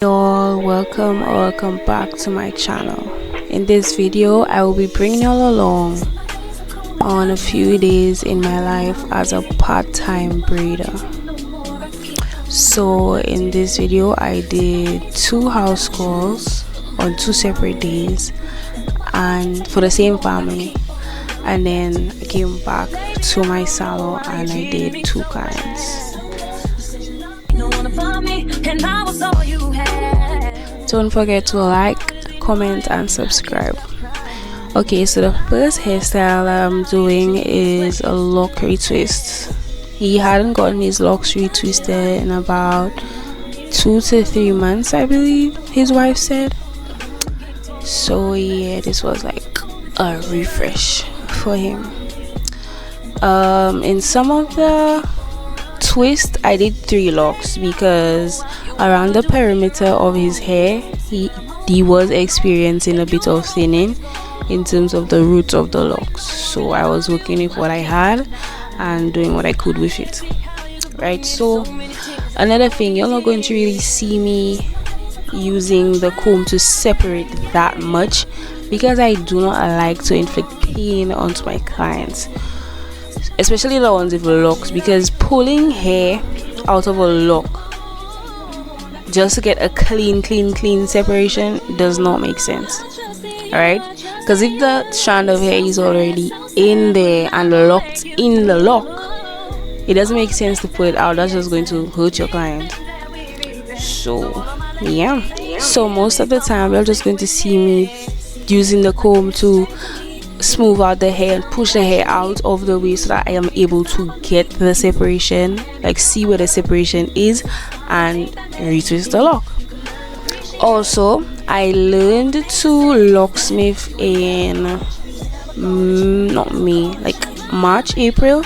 Y'all, welcome back to my channel. In this video I will be bringing y'all along on a few days in my life as a part-time braider. So in this video I did 2 house calls on 2 separate days and for the same family, and then I came back to my salon and I did 2 clients. Don't forget to like, comment and subscribe. Okay, so the first hairstyle I'm doing is a Loc Retwists. He hadn't gotten his locks retwisted in about 2 to 3 months, I believe his wife said. So yeah, this was like a refresh for him. In some of the twist I did 3 locks because around the perimeter of his hair he was experiencing a bit of thinning in terms of the roots of the locks, so I was working with what I had and doing what I could with it, right? So another thing, you're not going to really see me using the comb to separate that much because I do not like to inflict pain onto my clients, especially the ones with locks, because pulling hair out of a lock just to get a clean separation does not make sense. Alright, because if the strand of hair is already in there and locked in the lock, it doesn't make sense to pull it out. That's just going to hurt your client. So yeah, so most of the time you're just going to see me using the comb to smooth out the hair and push the hair out of the way so that I am able to get the separation, like see where the separation is and retwist the lock. Also, I learned to locksmith in March, April.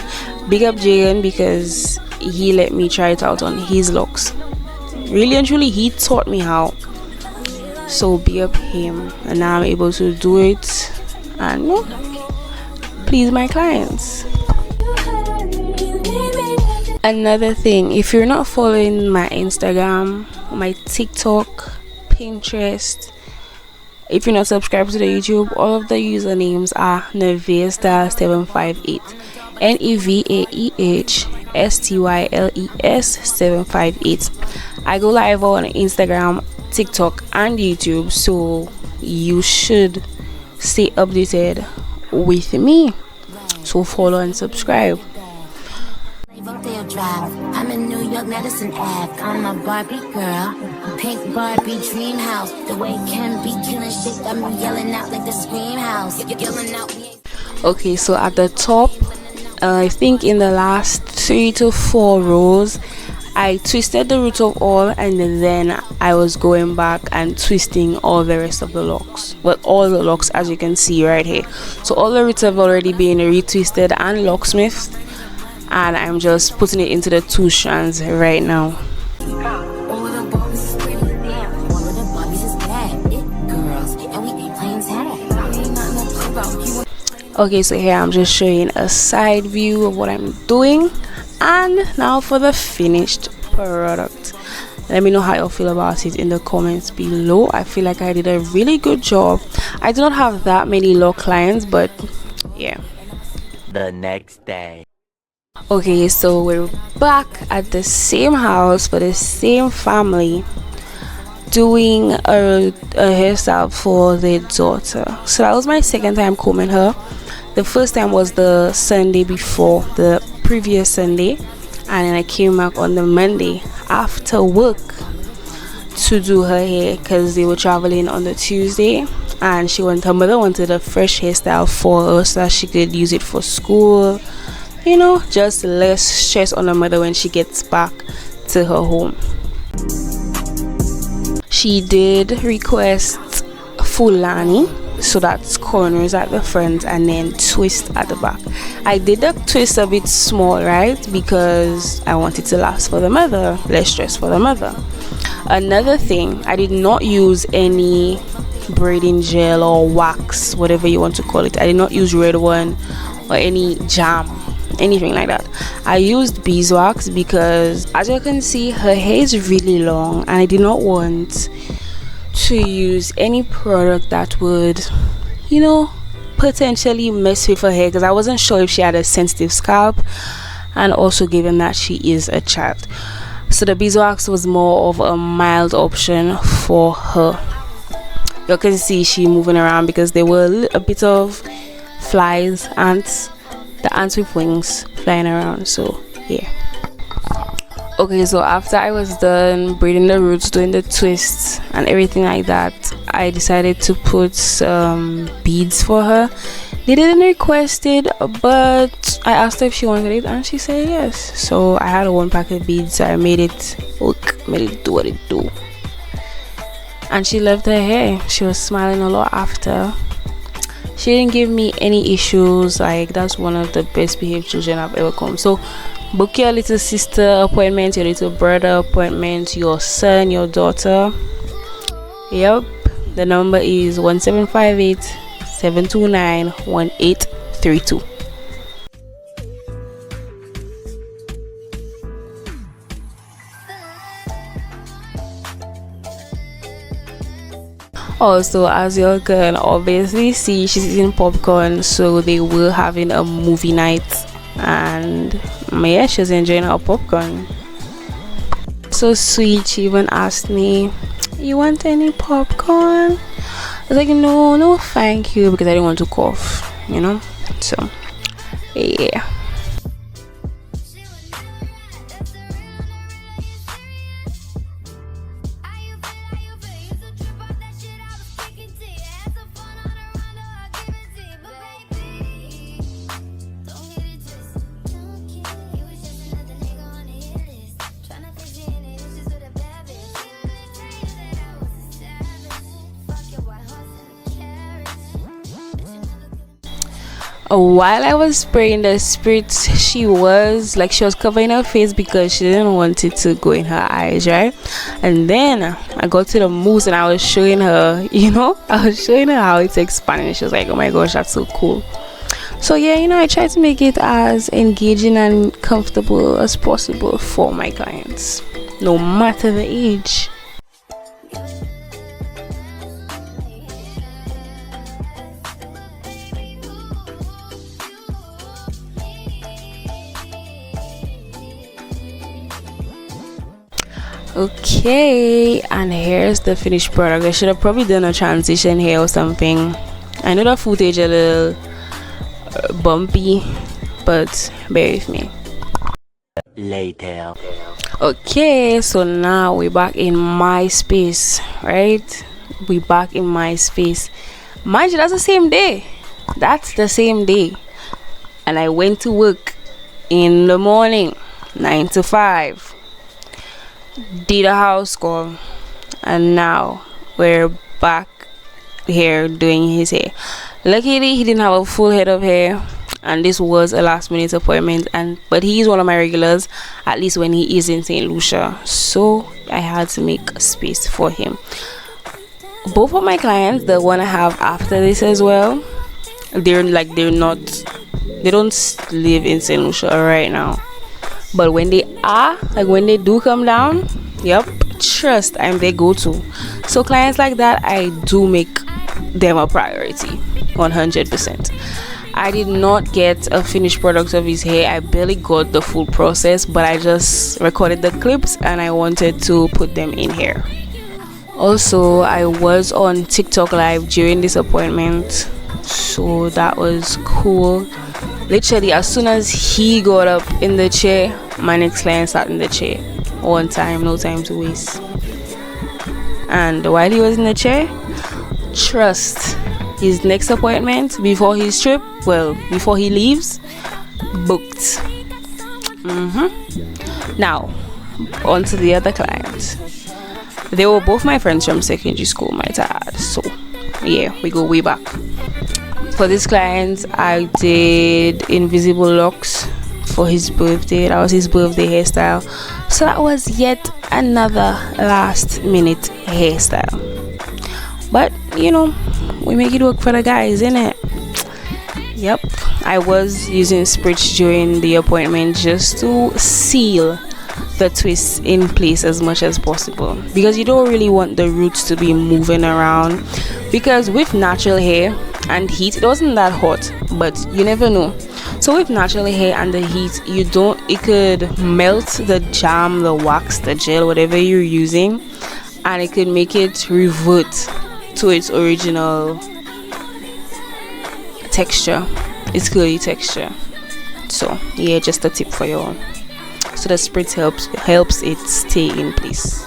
Big up Jagan because he let me try it out on his locks. Really and truly, he taught me how. So big up him, and now I'm able to do it and please my clients. Another thing, if you're not following my Instagram, my TikTok, Pinterest, if you're not subscribed to the YouTube, all of the usernames are Nevaeh Style 758, NEVAEH STYLES 758. I go live on Instagram, TikTok and YouTube, so you should stay updated with me, so follow and subscribe. I'm in New York, Madison Ave. I'm a Barbie girl, pink Barbie dream house. The way Ken be killing shit got me yelling out like the scream house. Yelling out. Okay, so at the top, I think in the last 3 to 4 rows I twisted the root of all, and then I was going back and twisting all the rest of the locks. Well, all the locks, as you can see right here. So all the roots have already been retwisted and locksmithed, and I'm just putting it into the 2 strands right now. Okay, so here I'm just showing a side view of what I'm doing, and now for the finished product. Let me know how you feel about it in the comments below. I feel like I did a really good job. I do not have that many lock clients, but yeah. The next day. Okay, so we're back at the same house for the same family, doing a hairstyle for their daughter. So that was my second time combing her. The first time was the Sunday before, the previous Sunday, and then I came back on the Monday after work to do her hair because they were traveling on the Tuesday, and her mother wanted a fresh hairstyle for her so that she could use it for school, you know, just less stress on her mother when she gets back to her home. She did request Fulani, so that's corners at the front and then twist at the back. I did the twist a bit small, right, because I wanted to last for the mother, less stress for the mother. Another thing, I did not use any braiding gel or wax, whatever you want to call it. I did not use red one or any jam. anything like that. I used beeswax because, as you can see, her hair is really long and I did not want to use any product that would, you know, potentially mess with her hair, because I wasn't sure if she had a sensitive scalp, and also given that she is a child. So the beeswax was more of a mild option for her. You can see she moving around because there were a bit of flies, ants, the ants with wings flying around. So yeah. Okay, so after I was done braiding the roots, doing the twists and everything like that, I decided to put some beads for her. They didn't request it, but I asked her if she wanted it and she said yes. So I had one pack of beads, so I made it work, made it do what it do. And she loved her hair. She was smiling a lot after. She didn't give me any issues. Like, that's one of the best behaved children I've ever come. So book your little sister appointment, your little brother appointment, your son, your daughter. Yep, the number is 1758-729-1832. Also, as you can obviously see, she's eating popcorn, so they were having a movie night, and yeah, she's enjoying her popcorn. So sweet, she even asked me, "You want any popcorn?" I was like, no thank you, because I didn't want to cough, you know. So yeah. While I was spraying the spritz, she was covering her face because she didn't want it to go in her eyes, right? And then I got to the mousse and I was showing her, how it's expanding. She was like, "Oh my gosh, that's so cool." So yeah, I try to make it as engaging and comfortable as possible for my clients, no matter the age. Okay, and here's the finished product. I should have probably done a transition here or something. I know the footage a little bumpy, but bear with me. Later. Okay, so now we're back in my space, right? We're back in my space. Mind you, that's the same day. That's the same day. And I went to work in the morning, 9 to 5. Did a house call, and now we're back here doing his hair. Luckily, he didn't have a full head of hair, and this was a last minute appointment, but he is one of my regulars, at least when he is in St. Lucia, so I had to make space for him. Both of my clients, the one I have after this as well, they don't live in St. Lucia right now, but when they do come down, yep, trust, I'm their go-to. So clients like that, I do make them a priority 100%. I did not get a finished product of his hair. I barely got the full process, but I just recorded the clips and I wanted to put them in here. Also, I was on TikTok live during this appointment, so that was cool. Literally, as soon as he got up in the chair, my next client sat in the chair. On time, no time to waste. And while he was in the chair, trust, his next appointment before his trip, before he leaves, booked. Now, on to the other client. They were both my friends from secondary school, might I add. So yeah, we go way back. For this client, I did invisible locks for his birthday. That was his birthday hairstyle, so that was yet another last minute hairstyle. But we make it work for the guys, innit? Yep, I was using spritz during the appointment just to seal the twists in place as much as possible, because you don't really want the roots to be moving around, because with natural hair and heat, it wasn't that hot, but you never know. So with natural hair and the heat, it could melt the jam, the wax, the gel, whatever you're using, and it could make it revert to its original texture, its curly texture. So yeah, just a tip for you all. So the spritz helps it stay in place.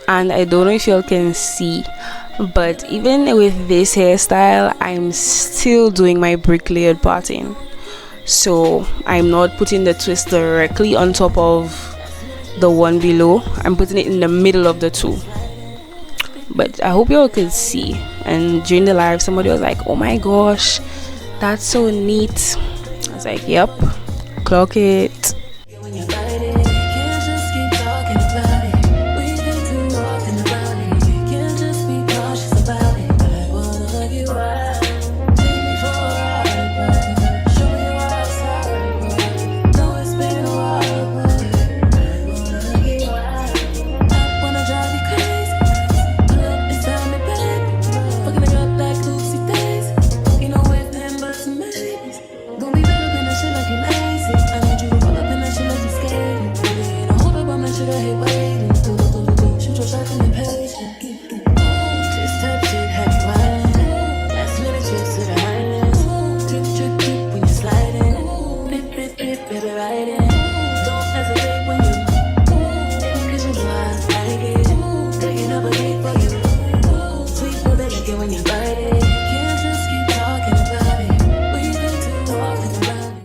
And I don't know if y'all can see, but even with this hairstyle, I'm still doing my brick layered parting. So I'm not putting the twist directly on top of the one below, I'm putting it in the middle of the two. But I hope y'all could see. And during the live, somebody was like, oh my gosh, that's so neat. I was like, yep, clock it.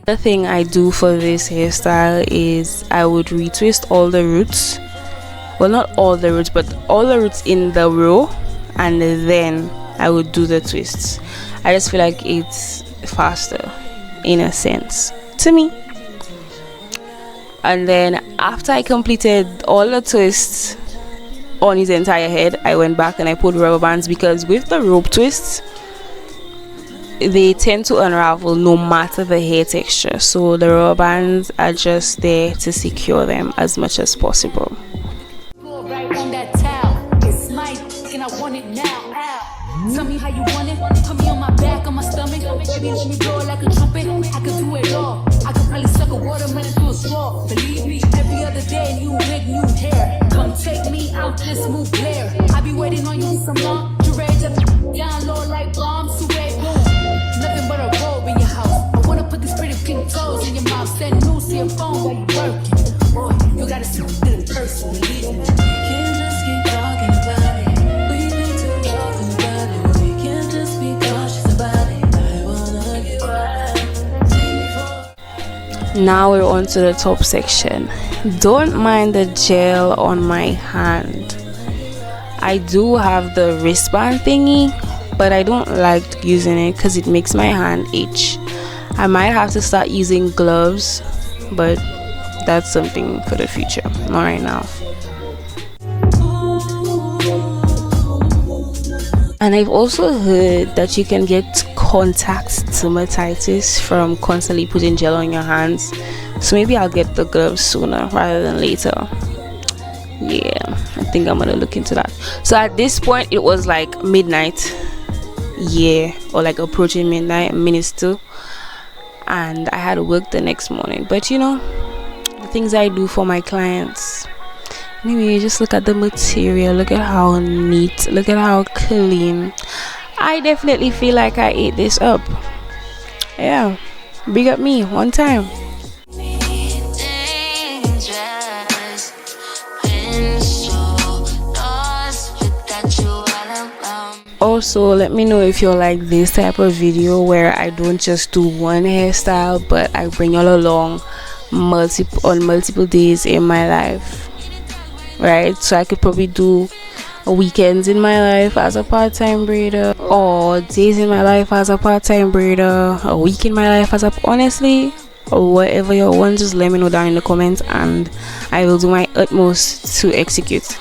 The thing I do for this hairstyle is I would retwist all the roots, well, not all the roots, but all the roots in the row, and then I would do the twists. I just feel like it's faster in a sense to me. And then after I completed all the twists on his entire head, I went back and I put rubber bands, because with the rope twists, they tend to unravel no matter the hair texture, so the rubber bands are just there to secure them as much as possible. Tell me how you want it. Put me on my back, on my stomach. Baby, let me blow like a trumpet. I could do it all. I could probably suck a watermelon through a straw. Believe me, every other day, new wig, new hair. Come take me out this smooth glare. I be waiting on you some long. You ready to down low like bombs to wait boom. Nothing but a robe in your house. I wanna put these pretty pink toes in your mouth. Send news to your phone while you working. Boy, you gotta see it in person. Believe me. Can't just keep talking about it. Now we're on to the top section. Don't mind the gel on my hand. I do have the wristband thingy, but I don't like using it because it makes my hand itch. I might have to start using gloves, but that's something for the future, not right now. And I've also heard that you can get contact stomatitis from constantly putting gel on your hands, so maybe I'll get the gloves sooner rather than later. Yeah, I think I'm gonna look into that. So at this point it was like midnight, yeah, or like approaching midnight, minutes to, and I had to work the next morning. But you know, the things I do for my clients. Anyway, just look at the material, look at how neat, look at how clean. I definitely feel like I ate this up. Yeah, big up me one time. Also, let me know if you like this type of video where I don't just do one hairstyle, but I bring you all along multiple days in my life, right? So I could probably do weekends in my life as a part-time braider, or days in my life as a part-time braider, a week in my life as a, honestly, or whatever you want, just let me know down in the comments and I will do my utmost to execute.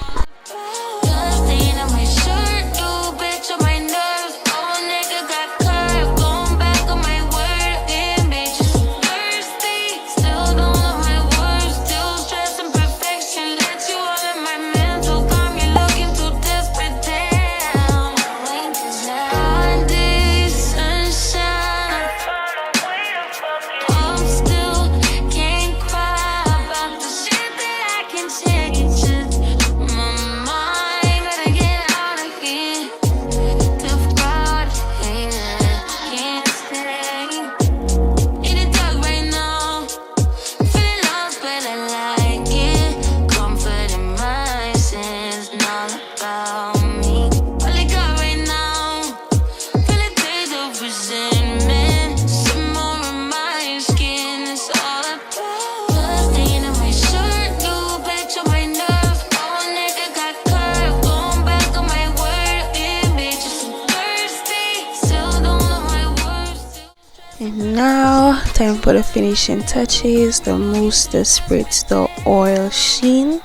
And now, time for the finishing touches, the mousse, the spritz, the oil sheen.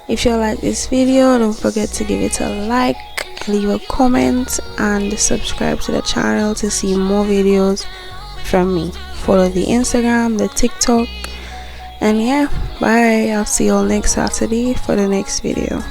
If you like this video, don't forget to give it a like, leave a comment, and subscribe to the channel to see more videos from me. Follow the Instagram, the TikTok, and yeah, bye. I'll see you all next Saturday for the next video.